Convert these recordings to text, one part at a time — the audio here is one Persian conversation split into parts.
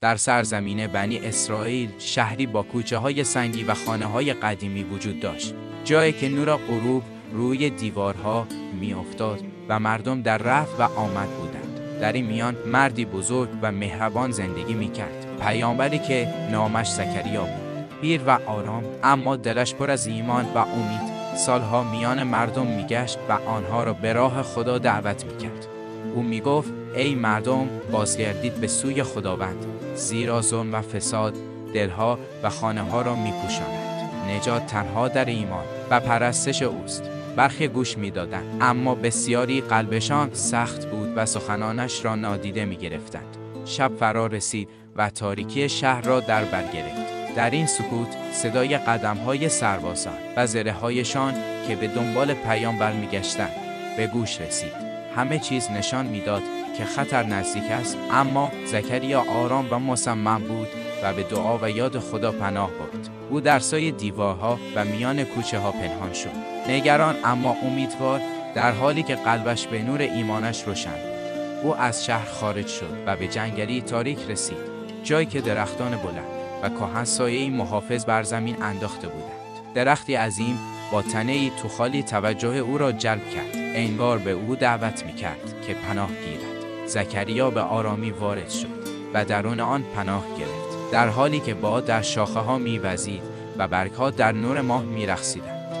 در سرزمین بنی اسرائیل شهری با کوچه‌های سنگی و خانه‌های قدیمی وجود داشت، جایی که نور غروب روی دیوارها می‌افتاد و مردم در رفت و آمد بودند. در این میان مردی بزرگ و مهربان زندگی می‌کرد، پیامبری که نامش زکریا بود. پیر و آرام، اما دلش پر از ایمان و امید. سالها میان مردم می‌گشت و آنها را به راه خدا دعوت می‌کرد. او می‌گفت: ای مردم، بازگردید به سوی خداوند، زیرا ظلم و فساد دلها و خانه‌ها را می‌پوشاند. نجات تنها در ایمان و پرستش اوست. برخی گوش می‌دادند، اما بسیاری قلبشان سخت بود و سخنانش را نادیده می‌گرفتند. شب فرا رسید و تاریکی شهر را در بر گرفت. در این سکوت صدای قدم‌های سربازان و زره‌هایشان که به دنبال پیامبر می‌گشتند به گوش رسید. همه چیز نشان می‌داد که خطر نزدیک است، اما زکریا آرام و مصمم بود و به دعا و یاد خدا پناه برد. او در سایه دیوارها و میان کوچه‌ها پنهان شد، نگران اما امیدوار، در حالی که قلبش به نور ایمانش روشن بود. او از شهر خارج شد و به جنگلی تاریک رسید، جایی که درختان بلند و کهن سایه‌ای محافظ بر زمین انداخته بودند. درختی عظیم با تنه‌ای توخالی توجه او را جلب کرد، انگار به او دعوت می‌کرد که پناه گیرد. زکریا به آرامی وارد شد و درون آن پناه گرفت، در حالی که باد در شاخه‌ها می‌وزید و برگ‌ها در نور ماه می‌رقصیدند.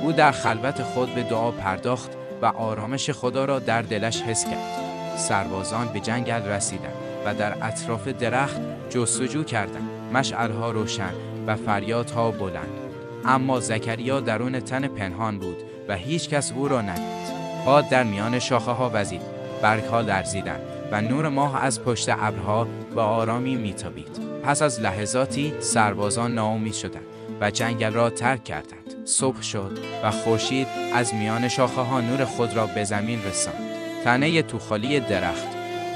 او در خلوت خود به دعا پرداخت و آرامش خدا را در دلش حس کرد. سربازان به جنگل رسیدند و در اطراف درخت جستجو کردند. مشعل‌ها روشن و فریادها بلند، اما زکریا درون تن پنهان بود و هیچ کس او را ندید. باد در میان شاخه‌ها وزید، برگ‌ها لرزیدند و نور ماه از پشت ابرها به آرامی میتابید. پس از لحظاتی سربازان ناامید شدند و جنگل را ترک کردند. صبح شد و خورشید از میان شاخه‌ها نور خود را به زمین رساند. تنه توخالی درخت،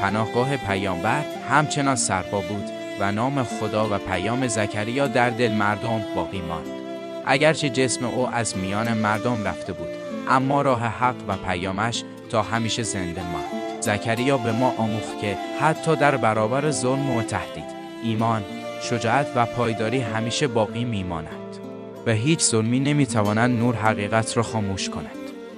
پناهگاه پیامبر، همچنان سرپا بود و نام خدا و پیام زکریا در دل مردم باقی ماند. اگرچه جسم او از میان مردم رفته بود، اما راه حق و پیامش تا همیشه زنده ماند. زکریا به ما آموخت که حتی در برابر ظلم و تهدید، ایمان، شجاعت و پایداری همیشه باقی میماند و هیچ ظلمی نمیتواند نور حقیقت را خاموش کند.